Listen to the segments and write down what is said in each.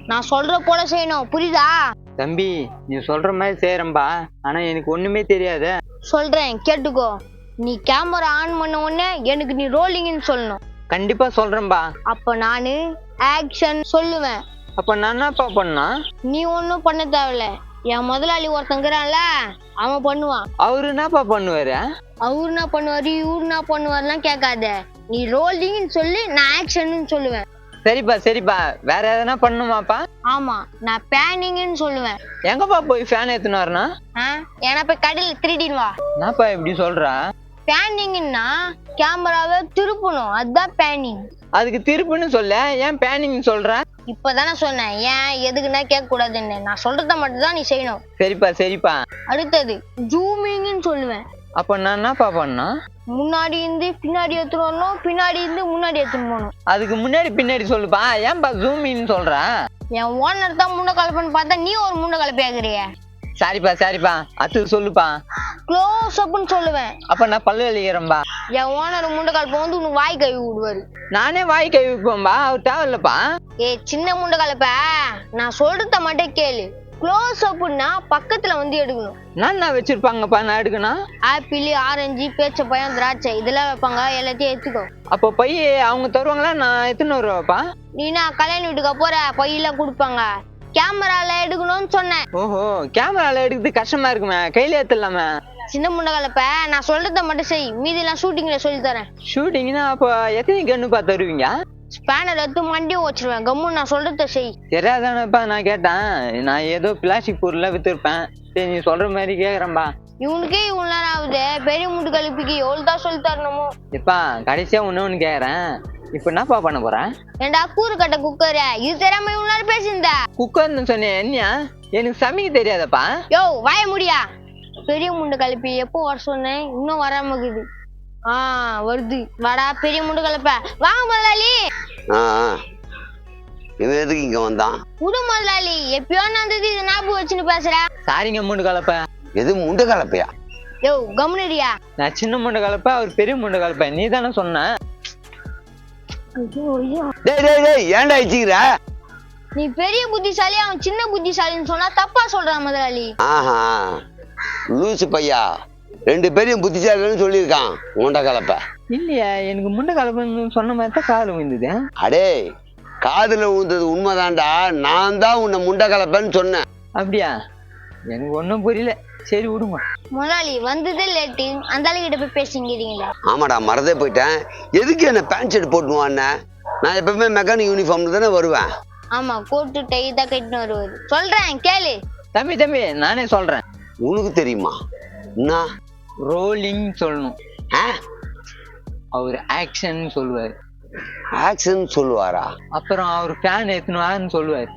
நான் சொல்ற போல செய்யணும், புரியுதா? தம்பி நீ சொல்ற மாதிரி செய்யறம்பா, ஆனா எனக்கு ஒண்ணுமே தெரியாது. சொல்றேன் கேட்டுக்கோ. நீ கேமரா ஆன் பண்ண உடனே எனக்கு நீ ரோலிங்னு சொல்லணும். கண்டிப்பா சொல்றேன்பா. அப்ப நானு ஆக்ஷன் சொல்லுவேன். அப்ப நான் என்னப்பா பண்ணா? நீ ஒன்னும் பண்ண தேவையில்ல. என் முதலாளி ஒருத்தங்கிறான்ல, அவன் பண்ணுவான். அவரு என்னப்பா பண்ணுவாரு? அவரு என்ன பண்ணுவாரு இவரு என்ன பண்ணுவாருலாம் கேட்காத. நீ ரோலிங்னு சொல்லி நான் ஆக்ஷன் சொல்லுவேன். சரிப்பா சரிப்பா, வேற எதனா பண்ணுமாப்பா? ஆமா, நான் பேனிங்னு சொல்லுவேன். எங்கப்பா போய் ஃபேன் ஏத்துன்னு வரணும்? ஏன்னா போய் கடையில் திருடின்னு வா. என்னப்பா இப்படி சொல்றா? பேனிங்னா கேமராவை திருப்பணும், அதுதான் பேனிங். அதுக்கு திருப்புன்னு சொல்ல, ஏன் பேனிங் சொல்ற? இப்பதானே சொன்னேன் ஏன் எதுக்குன்னா கேட்க கூடாதுன்னு. நான் சொல்றத மட்டும் தான் நீ செய்யணும். சரிப்பா சரிப்பா. அடுத்தது ஜூமிங்னு சொல்லுவேன். அப்ப நான் என்னப்பா பண்ணா? முன்னாடி இருந்து பின்னாடி எடுத்துட்டு வரணும், பின்னாடி இருந்து முன்னாடி எடுத்துட்டு போகணும். அதுக்கு முன்னாடி பின்னாடி சொல்லுப்பா, ஏன்பா ஜூமின்னு சொல்ற? என் ஓனர் தான் முன்ன கலப்பன்னு பார்த்தா நீ ஒரு முன்ன கலப்பி ஆகுறிய. சரிப்பா சரிப்பா, அது சொல்லுப்பா. க்ளோஸ் அப்னு சொல்லுவேன். அப்ப நான் பல்லு வலிக்கிறேன்பா. என் ஓனர் முண்டை கலப்ப வந்து உனக்கு வாய் கழுவி விடுவாரு. நானே வாய் கழுவிப்போம்பா, அவர் தேவையில்லப்பா. சின்ன முண்டை கலப்ப, நான் சொல்றத மட்டும் கேளு. க்ளோஸ் அப்னா பக்கத்துல வந்து எடுக்கணும். நான் வச்சிருப்பாங்கப்பா நான் எடுக்கணும்? ஆப்பிள், ஆரஞ்சு, பேச்ச பழம், திராட்சை இதெல்லாம் வைப்பாங்க, எல்லாத்தையும் எடுத்துக்கோ. அப்போ பை அவங்க தருவாங்களா, நான் எத்தனை வருவாப்பா? நீனா கல்யாண வீட்டுக்கு போற பையெல்லாம் கொடுப்பாங்க. கேமரால எடுக்கணும்னு சொன்னேன். ஓஹோ, கேமரால எடுக்கிறது கஷ்டமா இருக்குமே, கையில ஏத்தலாமே. சின்ன முண்டை கலப்ப, நான் சொல்றத மட்டும் செய், மீதி எல்லாம் ஷூட்டிங்ல சொல்லி தரேன். ஷூட்டிங்னா அப்போ எத்தனை கண்ணுப்பா தருவீங்க? ஸ்பேனர் எடுத்து மண்டியும் வச்சிருவேன், கம்மு நான் சொல்றத செய். தெரியாதானப்பா நான் கேட்டேன். நான் ஏதோ பிளாஸ்டிக் பொருள்லாம் வித்துருப்பேன். சரி நீ சொல்ற மாதிரி கேக்குறேன்பா. இவனுக்கே இவ்வளவு நேரம் ஆகுது, பெரிய முண்டு கலப்பிக்கு எவ்வளவுதான் சொல்லி தரணுமோ. எப்பா கடைசியா ஒண்ணு கேக்குறேன், இப்ப என்னப்பா பண்ண போறேன்? ஏண்டா கூறு கட்ட குக்கர், இது தெரியாம இவ்வளவு நேரம் பேசியிருந்த? குக்கர்னு சொன்னேன், என்னையா? எனக்கு சமைக்க தெரியாதப்பா. யோ வாய முடியா. பெரிய முண்டு கலப்பி எப்போ வர சொன்னேன், இன்னும் வராம இருக்குது. வருது, வாடா பெரிய முண்டு கலப்ப. வாங்க முதலாளி. இவன் எதுக்கு இங்க வந்தான்? புது முதலாளி, எப்பயோ நடந்தது, இது ஞாபகம் வச்சுன்னு பேசுற. சாரிங்க முண்டு கலப்ப. எது முண்டை கலப்பையா? யோ கம்முனரியா. நான் சின்ன முண்டை கலப்ப, அவர் பெரிய முண்டை கலப்ப, நீ தானே சொன்ன? டேய் டேய் டேய், ஏன்டா அடிச்சுக்கிற? நீ பெரிய புத்திசாலி, அவன் சின்ன புத்திசாலின்னு சொன்னா தப்பா சொல்றான் முதலாளி. ஆஹா, லூசு பையா, ரெண்டு பேரையும் புத்திசாலின்னு சொல்லியிருக்கான் முண்டை கலப்ப. இல்லையா, எனக்கு முண்டை கலப்பன்னு சொன்ன மாதிரி தான் காதுல விழுந்தது. அடே, காதுல விழுந்தது உண்மைதான்டா, நான் தான் உன்னை முண்டை கலப்பன்னு சொன்னேன். அப்படியா? எனக்கு ஒன்றும் புரியல, சரி விடுங்க. முதலாளி வந்ததே லேட்டு, அந்த ஆளுகிட்ட போய் பேசிங்கிறீங்களா? ஆமாடா, மறந்தே போயிட்டேன். எதுக்கு என்ன பேண்ட் ஷர்ட் போட்டுவான்னு? நான் எப்பவுமே மெக்கானிக் யூனிஃபார்ம்ல தானே வருவேன். ஆமா, கோட்டு டை தான் கட்டின்னு வருவாரு. சொல்றேன் கேளு. தம்பி தம்பி, நானே சொல்றேன். உனக்கு தெரியுமா? என்ன ரோலிங் சொல்லணும். அவர் ஆக்ஷன் சொல்லுவார். ஆக்ஷன் சொல்லுவாரா? அப்புறம் அவர் ஃபேன் ஏத்துனுவான்னு சொல்லுவார்.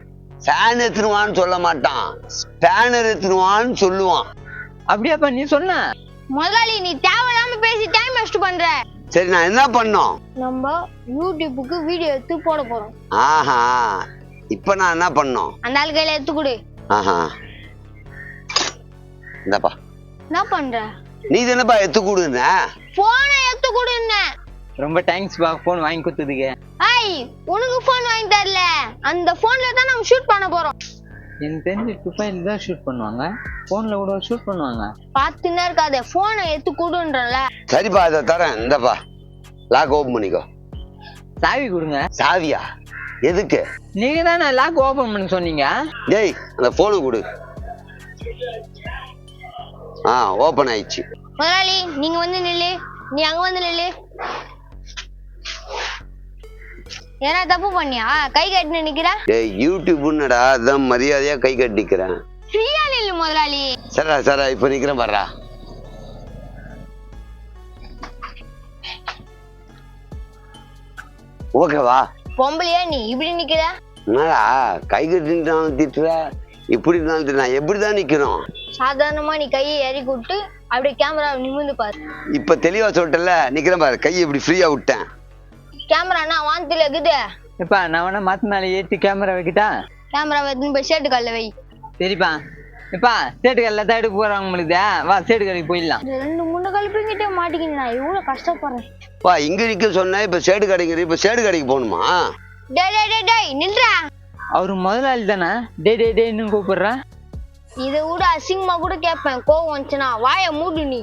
ஃபேன் ஏத்துனுவான்னு சொல்ல மாட்டான், ஸ்பேனர் ஏத்துனுவான்னு சொல்லுவான். அப்படியாப்பா நீ சொன்ன? முதலாளி நீ தேவையில்லாம பேசி டைம் வேஸ்ட் பண்ற. சரி நான் என்ன பண்ணோம்? நம்ம யூடியூபுக்கு வீடியோ எடுத்து போட போறோம். ஆஹா, இப்ப நான் என்ன பண்ணோம்? அந்த ஆள் கையில எடுத்து கொடு. ஆஹா, இந்தப்பா. என்ன பண்ற? நீ தானப்பா எடுத்து கொடுன. போனை எடுத்து கொடுன. ரொம்ப தேங்க்ஸ் பா, போன் வாங்கி கொடுத்ததுக்கு. உனக்கு போன் வாங்கி தரல, அந்த போன்ல தான் நம்ம ஷூட் பண்ண போறோம். எனக்கு தெரிஞ்சு துப்பாக்கில தான் ஷூட் பண்ணுவாங்க, போன்ல கூட ஷூட் பண்ணுவாங்க. பாத்துன்னு இருக்காத, போனை எடுத்து கொடுன்றல. சரிப்பா, அதை தரேன். இந்தப்பா, லாக் ஓபன் பண்ணிக்கோ. சாவி கொடுங்க. சாவியா? எதுக்கு? நீங்க தானே லாக் ஓபன் பண்ண சொன்னீங்க. டேய், அந்த போனை கொடு. ஓபன் ஆயிடுச்சு. முதலாளி நீங்க வந்து நில்லு, நீ அங்க வந்து நில்லு. ஏன்னா தப்பு பண்ணியா கை கட்டின நிக்கிற? டேய், யூடியூப்னுடா, அதான் மரியாதையா கை கட்டி நிக்கிறேன். ஃப்ரீயா நில்லு முதலாளி. சரா சரா, இப்ப நிக்கிறேன் பாரா. ஓகேவா? பொம்பளையா நீ இப்படி நிக்கிற? என்னடா கை கட்டினாலும் திட்டுற, இப்படி நான் எப்படிதான் நிக்கணும்? சாதாரணமா நீ கையை இறக்கி விட்டு அப்படியே கேமரா நிமிர்ந்து பாரு. இப்ப தெளிவா சொல்லிட்டல, நிக்கிறேன் பாரு. கையை இப்படி ஃப்ரீயா விட்டேன். கேமரானா வானத்துல இருக்குது. எப்பா நான் வேணா மாத்து மேல ஏத்தி கேமரா வைக்கிட்டா? கேமரா எடுத்துன்னு போய் ஷேட்டு கல்ல வை. சரிப்பா. எப்பா சேட்டு கல்ல தான் எடுக்க போறாங்க உங்களுக்கு. வா சேட்டு கல்லுக்கு போயிடலாம். ரெண்டு மூணு கல்பிங்கிட்டே மாட்டிக்கிட்டு நான் இவ்வளவு கஷ்டப்படுறேன். வா, இங்க நிக்க சொன்ன, இப்ப சேடு கடைக்கு. இப்ப சேடு கடைக்கு போகணுமா? டேய் டேய் டேய் நில்றா. அவரு முதலாளி தானே டேன்னு கூப்பிடுறா. இதை விட அசிங்கமா கூட கேட்பேன். கோவம் வந்துச்சுன்னா வாயை மூடு நீ.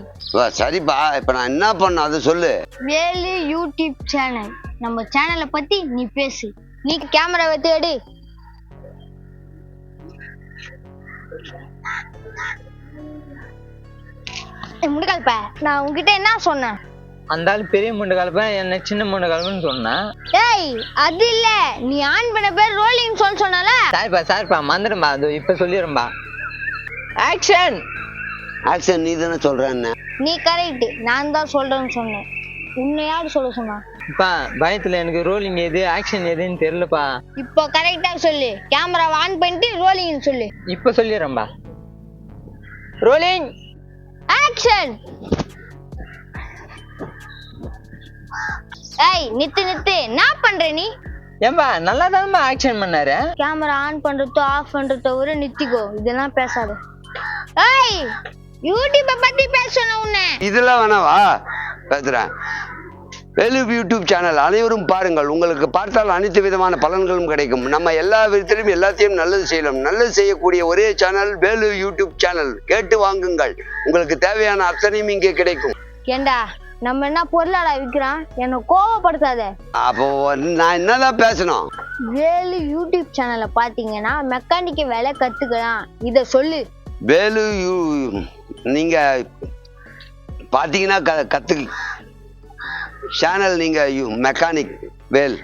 சரிப்பா, இப்ப நான் என்ன பண்ண அதை சொல்லு. வேலு யூடியூப் சேனல், நம்ம சேனலை பத்தி நீ பேசு. நீ கேமரா வைத்து எடு. முண்டுகல்ப, நான் உங்ககிட்ட என்ன சொன்னேன்? அந்த ஆள் பெரிய முண்டை கலப்பேன், என்ன சின்ன முண்டை கலப்புன்னு சொன்னா. ஏய், அது இல்ல, நீ ஆன் பண்ண பேர் ரோலிங் சொன்னல. சாரிப்பா மறந்துடும்பா, அது இப்ப சொல்லிடும்பா. ஆக்ஷன். ஆக்ஷன் நீ தானே சொல்றேன்னு. நீ கரெக்ட், நான் தான் சொல்றேன்னு சொன்னேன். உன்னை யாரு சொல்ல சொன்னா? இப்பா பயத்துல எனக்கு ரோலிங் எது ஆக்ஷன் எதுன்னு தெரியலப்பா. இப்போ கரெக்டா சொல்லு. கேமரா ஆன் பண்ணிட்டு ரோலிங் சொல்லு. இப்ப சொல்லிடுறேன்பா. Rolling action. ஏய் நித்து என்ன பண்ற நீ? ஏம்பா நல்லா தானே ஆக்ஷன் பண்ணாரு. கேமரா ஆன் பண்றதோ ஆஃப் பண்றதோ ஒரு நித்திக்கோ, இதெல்லாம் பேசாத. ஏய், யூடியூப் பத்தி பேசணும் உன்னை. இதெல்லாம் வேணாவா பேசுறேன். வேலு யூடியூப் சேனல் அனைவரும் பாருங்கள். உங்களுக்கு பார்த்தால் அனைத்து விதமான பலன்களும் கிடைக்கும். நம்ம எல்லா விதத்திலும் எல்லாத்தையும் நல்லது செய்யலாம். நல்லது செய்யக்கூடிய ஒரே சேனல் வேலு யூடியூப் சேனல். கேட்டு வாங்குங்கள், உங்களுக்கு தேவையான அத்தனையும் இங்கே கிடைக்கும். ஏண்டா நம்ம என்ன பொருளாடா விற்கிறான்? என்ன கோவப்படுத்தாத. அப்போ நான் என்னதான் பேசணும்? வேலு யூடியூப் சேனலை பாத்தீங்கன்னா மெக்கானிக் வேலை கத்துக்கலாம், இத சொல்லு. வேலு நீங்க பாத்தீங்கன்னா கத்து சேனல், நீங்க மெக்கானிக் வேல்.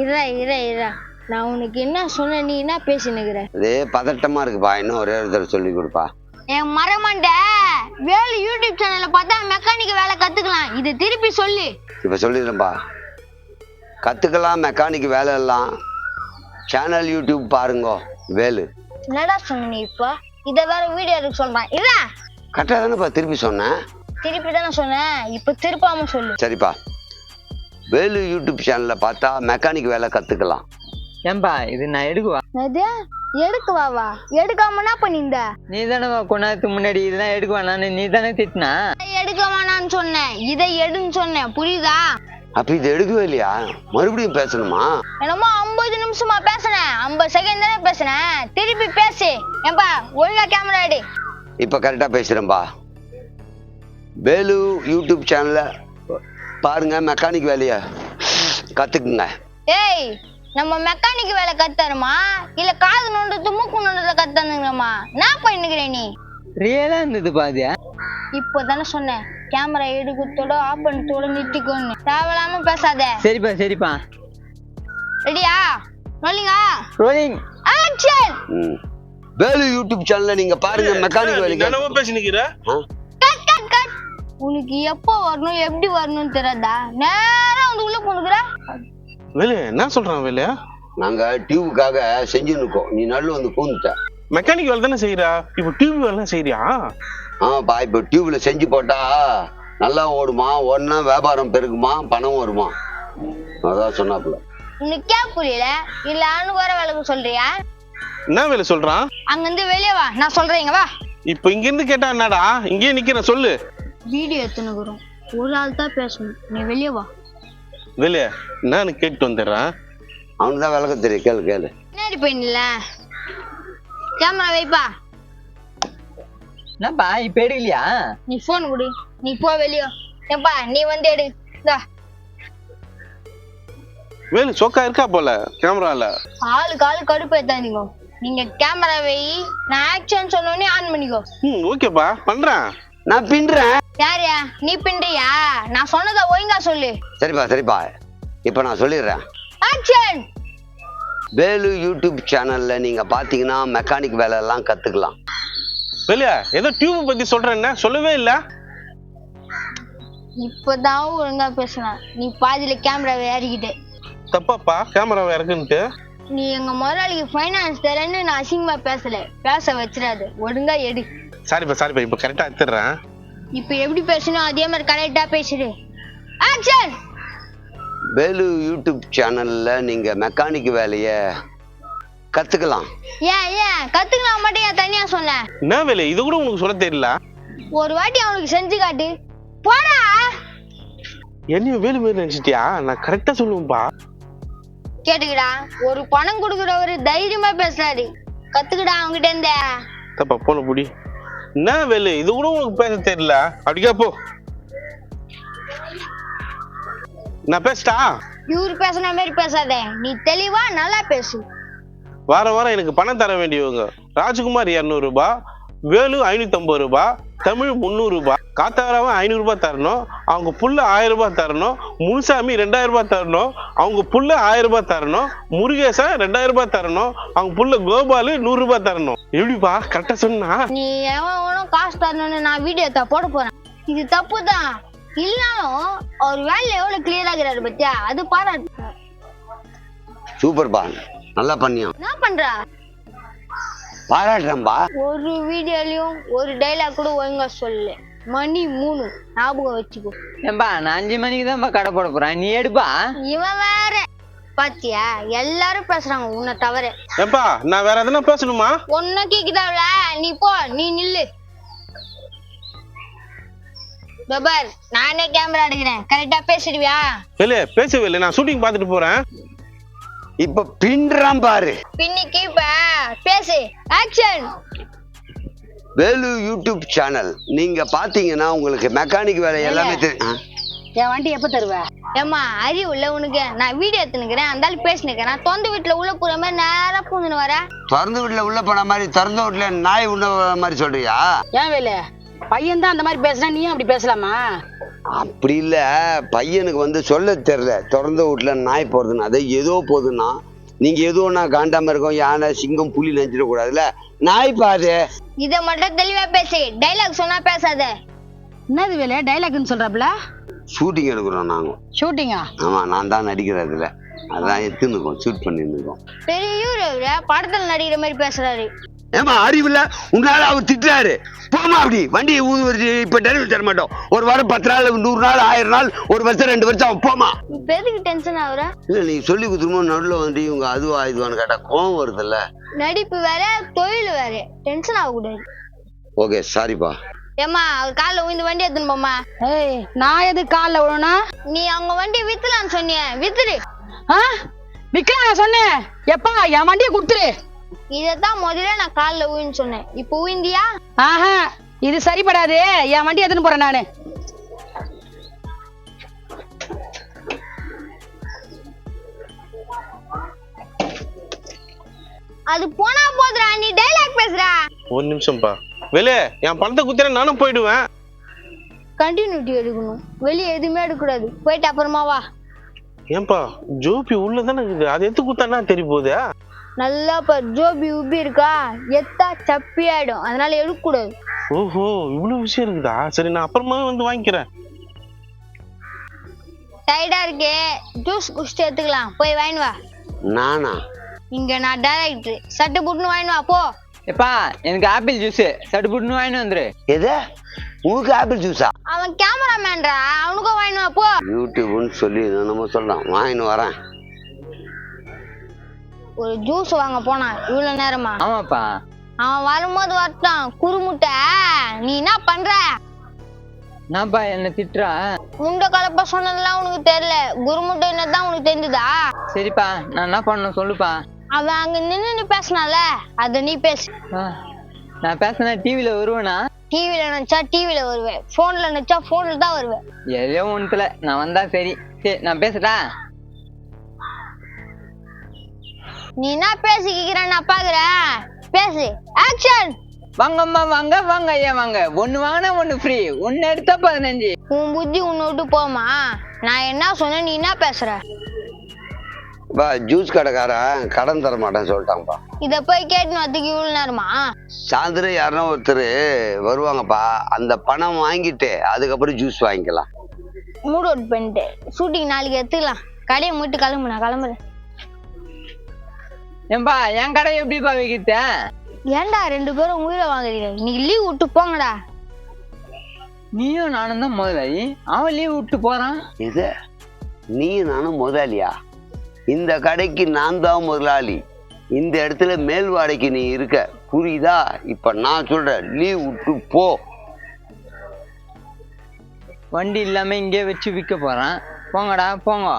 இரா நான் உனக்கு என்ன சொன்ன, நீ என்ன பேசினுக்கிற? அதே பதட்டமா இருக்குப்பா, இன்னும் ஒரே ஒருத்தர் சொல்லி கொடுப்பா. என் மரமாண்ட வேலு யூடியூப் சேனலை பார்த்தா மெக்கானிக் வேலை கத்துக்கலாம், இதை திருப்பி சொல்லு. இப்ப சொல்லிடுறேன்பா. கத்துக்கலாம் மெக்கானிக் வேலை எல்லாம். சேனல் யூடியூப் பாருங்க வேலு. என்னடா சொன்ன நீ? இப்போ இதை வேற வீடியோ எடுக்க சொல்றேன். இதா கரெக்டா தானேப்பா திருப்பி சொன்னேன்? திருப்பி தானே சொன்னேன், இப்ப திருப்பாம சொல்லு. சரிப்பா, வேலு யூடியூப் சேனல்ல பார்த்தா மெக்கானிக் வேலை கத்துக்கலாம். ஏம்பா இது நான் எடுக்குவா? எடுக்குவாவா? எடுக்காம என்ன பண்ணிருந்த? நீ தானே கொண்டாத்துக்கு முன்னாடி இதெல்லாம் எடுக்குவானு நீ தானே திட்டினா. எடுக்க வேணான்னு சொன்னேன், இதை எடுன்னு சொன்னேன், புரியுதா? அப்ப இது எடுக்கவே இல்லையா? மறுபடியும் பேசணுமா? என்னமோ 50 நிமிஷமா பேசுனேன், 50 செகண்ட் தானே பேசுனேன், திருப்பி பேசு. ஏன்பா ஒழுங்கா கேமரா எடு. இப்ப கரெக்டா பேசுறேன்பா. வேலு யூடியூப் சேனல்ல பாருங்க, மெக்கானிக் வேலைய கத்துக்குங்க. ஏய், நம்ம மெக்கானிக் வேலை கத்துறோமா இல்ல காது நோண்டது மூக்கு நோண்டத கத்துறோமா? நான் பண்ணிக்கிறேன். நீ ரியலா இருந்தது பாதியா? இப்போதானே சொன்னேன் கேமரா எடுக்கத்தோட ஆஃப் பண்ணத்தோட நிறுத்திக்கோன்னு. தேவையில்லாம பேசாத. சரிப்பா. ரெடியா? Rolling action. வேலு யூடியூப் சேனல்ல நீங்க பாருங்க, மெக்கானிக் வேலை. என்னவோ பேசி நிக்கிற? கட். உனக்கு எப்போ வரணும் எப்படி வரணும்னு தெரியாதா? நேரா வந்து உள்ள போனுக்குற. வேலு என்ன சொல்றான்? வேலு நாங்க டியூபுக்காக செஞ்சு நிக்கோம், நீ நல்ல வந்து பூந்துட்ட. மெக்கானிக் வேலை தானே செய்யறா, இப்ப டியூப் வேலை செய்யறியா? ஆமாப்பா, இப்ப டியூப்ல செஞ்சு போட்டா நல்லா ஓடுமா, ஓடுனா வியாபாரம் பெருகுமா, பணம் வருமா, அதான் சொன்னாப்புல. உனக்கே புரியல இல்ல அனுவர வேலைக்கு சொல்றியா? என்ன வேலை சொல்றான்? அங்க இருந்து வெளியே வா, நான் சொல்றேன். இங்க வா. இப்ப இங்க இருந்து கேட்டா என்னடா? இங்கே நிக்கிற சொல்லு. வீடியோ எத்தனைக்குறோம், ஒரு ஆள் தான் பேசணும், நீ வெளியே வா. வேலு நான் கேட்டு வந்துடுறேன். அவனுக்கு தான் விளக்க தெரியும், கேளு. பின்னாடி போயிடல, கேமரா வைப்பா. என்னப்பா இப்ப எடுக்கலையா? நீ போன் கொடு, நீ போ வெளியே. ஏப்பா நீ வந்து எடு. வேலு சொக்கா இருக்கா போல கேமரால. ஆளு கடுப்பு ஏத்தாதீங்க. நீங்க கேமரா வை, நான் ஆக்ஷன் சொன்னோடனே ஆன் பண்ணிக்கோ. ஓகேப்பா பண்றேன். நான் பின்றேன். யாரியா நீ பின்றியா? நான் சொன்னதை ஒழுங்கா சொல்லு. சரிப்பா, இப்ப நான் சொல்லிடுறேன். ஆக்ஷன். வேலு யூடியூப் சேனல்ல நீங்க பாத்தீங்கன்னா மெக்கானிக் வேலை எல்லாம் கத்துக்கலாம். வேலு ஏதோ டியூப் பத்தி சொல்றேன்னா சொல்லவே இல்ல. இப்பதான் ஒழுங்கா பேசுன, நீ பாதியில கேமராவை ஏறிக்கிட்டு. தப்பாப்பா கேமராவை இறக்குன்ட்டு. நீ எங்க முதலாளிக்கு ஃபைனான்ஸ் தரேன்னு நான் அசிங்கமா பேசல, பேச வச்சிடாது, ஒழுங்கா எடு. சாரிப்பா இப்ப கரெக்டா எடுத்துறேன். இப்ப எப்படி பேசணும் அதே மாதிரி கரெக்டா பேசுடு. ஆக்ஷன். வேலு யூடியூப் சேனல்ல நீங்க மெக்கானிக் வேலைய கத்துக்கலாம். ஏன் கத்துக்கலாம் மட்டும் ஏன் தனியா சொன்ன? என்ன வேலை இது கூட உனக்கு சொல்ல தெரியல? ஒரு வாட்டி அவனுக்கு செஞ்சு காட்டு போடா. என்னையும் வேலு மாதிரி நினைச்சிட்டியா? நான் கரெக்டா சொல்லுவேன்பா. கேட்டுக்கடா, ஒரு பணம் கொடுக்குறவரு தைரியமா பேசுறாரு, கத்துக்கடா அவங்கிட்ட இருந்த. தப்பா போன புடி. என்ன வேலு, இது கூட உனக்கு பேச தெரியல? அப்படிக்கா போ. நான் பேசிட்டா? இவரு பேசுன மாதிரி பேசாத, நீ தெளிவா நல்லா பேசு. வாரம் எனக்கு பணம் தர வேண்டியவங்க ராஜ்குமார் 200 ரூபாய், வேலு 550 ரூபாய், தமிழ் 300 ரூபாய், காத்தாவரவன் 500 ரூபாய் தரணும், அவங்க புள்ள 1000 ரூபாய் தரணும், முனுசாமி 2000 ரூபாய் தரணும், அவங்க புள்ள 1000 ரூபாய் தரணும், முருகேசன் 2000 ரூபாய் தரணும், அவங்க புள்ள கோபாலு 100 ரூபாய் தரணும். எப்படிப்பா கரெக்டா சொன்னா? நீ எவனும் காசு தரணும்னு நான் வீடியோ போட போறேன். இது தப்பு தான், இல்லனாலும் அவர் வேலை எவ்வளவு கிளியரா இருக்கிறாரு பத்தியா, அது பாராட்டு. சூப்பர்பா, நல்லா பண்ணியா. என்ன பண்ற? பாராட்டுறேன்பா. ஒரு வீடியோலயும் ஒரு டைலாக் கூட ஒழுங்கா சொல்லு. மணி 3 ஞாபகம் வச்சுக்கோ. ஏன்பா நான் 5 மணிக்கு தான்ப்பா கடை போட போறேன், நீ எடுப்பா. இவன் வேற பாத்தியா, எல்லாரும் பேசுறாங்க உன்னை தவிர. ஏப்பா நான் வேற எதனா பேசணுமா? ஒன்னும் கேக்குதாவில, நீ போ, நீ நில்லு. பார், நானே கேமரா எடுக்கிறேன், கரெக்டா பேசிடுவியா? வேலு பேசவே இல்லை, நான் ஷூட்டிங் பார்த்துட்டு போறேன். இப்ப பின்றான் பாரு. பின்னிக்கு இப்ப பேசு, ஆக்ஷன். வேலு யூடியூப் சேனல் நீங்க பாத்தீங்கன்னா உங்களுக்கு மெக்கானிக் வேலை எல்லாமே தெரியும். என் வண்டி எப்ப தருவ? ஏமா அறிவு இல்ல உனக்கு? நான் வீடியோ எடுத்துனுக்கிறேன், அந்தாலும் பேசினுக்கிறேன். நான் தொந்த வீட்டுல உள்ள போற மாதிரி நேரா பூந்துன்னு வர. திறந்த வீட்டுல உள்ள போன மாதிரி திறந்த வீட்டுல நாய் உண்ண மாதிரி சொல்றியா? ஏன் வேலு, பையன் தான் அந்த மாதிரி பேசுனா நீயும் அப்படி பேசலாமா? அப்படி இல்ல, பையனுக்கு வந்து சொல்ல தெரியல திறந்த வீட்டுல நாய் போறதுன்னு. அது ஏதோ போகுதுன்னா நீங்க எதுவும் நான் காண்டாம இருக்கோம், யானை சிங்கம் புலி நினைச்சிடக்கூடாதுல, நாய் பாரு. இத மட்டும் தெளிவா பேசு, டைலாக் சொன்னா பேசாத. என்னது வேலு டைலாக்னு சொல்றப்பல? ஷூட்டிங் எடுக்கிறோம் நாங்க. ஷூட்டிங்கா? ஆமா, நான் தான் நடிக்கிறதுல, அதான் எடுத்துருக்கோம், ஷூட் பண்ணிட்டு இருக்கோம். பெரிய ஹீரோ படத்துல நடிக்கிற மாதிரி பேசுறாரு. ஏமா அறிவில்ல, உன்னால அவர் திட்டுறாரு. போமா அப்படி வண்டியை ஊது. இப்ப டெலிவரி தர மாட்டோம். ஒரு வாரம் 10 நாள் 100 நாள் 1000 நாள், ஒரு வருஷம் 2 வருஷம் போமா. இப்ப எதுக்கு டென்ஷன் ஆகுற? இல்ல நீ சொல்லி கொடுத்துருமோ நடுவில் வந்து இவங்க அதுவா இதுவான்னு கேட்டா கோவம் வருதுல்ல. நடிப்பு வேற தொழில் வேற, டென்ஷன் ஆகக்கூடாது. ஓகே சாரிப்பா. ஏமா அவர் காலைல உயிந்து வண்டி எடுத்துன்னு போமா. ஏய், நான் எது காலில் விழனா? நீ அவங்க வண்டி வித்துலான்னு சொன்னிய, வித்துரு. விக்கலாம் நான் சொன்னேன். எப்பா என் வண்டியை கொடுத்துரு. இதத்தான் முதல்ல நான் காலைல உயின்னு சொன்னேன், இப்ப உயிந்தியா? ஆஹா, இது சரிப்படாது. என் வண்டி எடுத்துன்னு போறேன் நானு. அது போனா போதுடா, நீ டைலாக் பேசுறா. ஒரு நிமிஷம்ப்பா. வேலு என் பணத்தை குத்திர நானும் போயிடுவேன். கண்டினியூட்டி எடுக்கணும், வெளியே எதுவுமே எடுக்கக்கூடாது. போயிட்டு அப்புறமா வா. ஏன்பா ஜோபி உள்ளதானே இருக்குது, அது எடுத்து குத்தானா தெரிய போகுது. நல்லா ஜோபி உப்பி இருக்கா, எத்தா சப்பி ஆயிடும், அதனால எடுக்க கூடாது. ஓஹோ, இவ்வளவு விஷயம் இருக்குதா? சரி நான் அப்புறமா வந்து வாங்கிக்கிறேன். டயர்டா இருக்கே, ஜூஸ் குடிச்சிட்டு எடுத்துக்கலாம், போய் வாங்கிட்டு வா. நானா? இங்க நான் டைரக்டர், சட்டு புட்டுன்னு வாங்கிட்டு வா போ. எப்பா எனக்கு ஆப்பிள் ஜூஸ் சட்டு புட்டுன்னு வாங்கிட்டு வந்துரு. எது உங்களுக்கு ஆப்பிள் ஜூஸா? அவன் கேமராமேன்டா, அவனுக்கும் வாங்கிட்டு வா போ. யூடியூப்னு சொல்லி நம்ம சொல்றோம், வாங்கின்னு வரேன். ஒரு ஜூஸ் வாங்க போனா இவ்வளவு நேரமா? ஆமாப்பா. அவன் வரும்போது வரட்டும். குறுமுட்டை, நீ என்ன பண்ற? நான்ப்பா என்ன திட்டுறா? முண்டை கலப்பா சொன்னதெல்லாம் உனக்கு தெரியல, குருமுட்டை என்னதான் உனக்கு தெரிஞ்சுதா? சரிப்பா, நான் என்ன பண்ணணும் சொல்லுப்பா. அவன் அங்க நின்னு பேசினால, அத நீ பேசு. நான் பேசினா டிவில வருவேனா? டிவில நினைச்சா டிவில வருவேன், போன்ல நினைச்சா போன்ல தான் வருவேன். எதையோ ஒண்ணுல நான் வந்தா சரி. சரி நான் பேசுறா. நீ என்ன பேசிக்கிறேன் நான் பாக்குறேன், பேசு. ஆக்ஷன். வாங்கம்மா வாங்க, வாங்க ஐயா வாங்க. ஒண்ணு வாங்கினா ஒண்ணு ஃப்ரீ, ஒண்ணு எடுத்தா 15. உன் புத்தி உன்னை விட்டு போமா? நான் என்ன சொன்னேன், நீ என்ன பேசுற? பா ஜூஸ் கடைக்காரன் கடன் தர மாட்டேன்னு சொல்லிட்டாங்கப்பா. இத போய் கேட்டுன்னு வரதுக்கு இவ்வளவு நேரமா? சாயந்தரம் யாருன்னா ஒருத்தர் வருவாங்கப்பா, அந்த பணம் வாங்கிட்டு அதுக்கப்புறம் ஜூஸ் வாங்கிக்கலாம். மூட் அவுட் பண்ணிட்டு ஷூட்டிங் நாளைக்கு எடுத்துக்கலாம். கடையை மூட்டு கிளம்பு, நான் கிளம்புறேன். ஏன்பா என் கடை எப்படிப்பா வைக்கிட்ட? ஏன்டா 2 பேரும் உயிரை வாங்குறீங்க? இன்னைக்கு லீவ் விட்டு போங்கடா. நீயும் நானும் தான் முதலாளி, அவன் லீவ் விட்டு போறான். இது நீ நானும் முதலாளியா? இந்த கடைக்கு நான் தான் முதலாளி. இந்த இடத்துல மேல் வாடகைக்கு நீ இருக்க, புரியுதா? இப்ப நான் சொல்றேன், லீவ் விட்டு போ. வண்டி இல்லாம இங்கே வச்சு விற்க போறான். போங்கடா போங்க.